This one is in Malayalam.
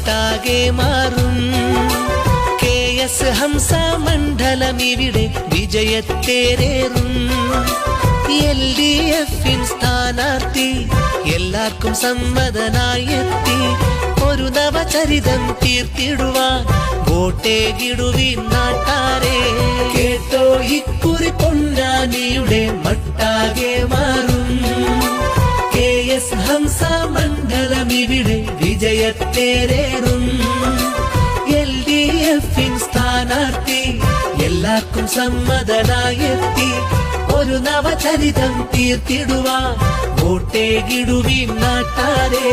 മട്ടാകെ മാറും. KS ഹംസ മണ്ഡലമിവിടെ വിജയത്തേരേറും. LDF സ്ഥാനാർത്ഥി എല്ലാവർക്കും സമ്മതനായെത്തി. ഒരു നവചരിതം തീർത്തിടുവാൻ വോട്ടേകിടുവിൻ നാട്ടാരെ. കേട്ടോ ഇക്കുറി പൊന്നാനിയുടെ മട്ടാകെ മാറും. KS ഹംസ മണ്ഡലമിവിടെ വിജയത്തേരേറും. LDF സ്ഥാനാർത്ഥി എല്ലാവർക്കും സമ്മതനായെത്തി. ഒരു നവചരിതം തീർത്തിടുവാൻ വോട്ടേകിടുവിൻ നാട്ടാരെ.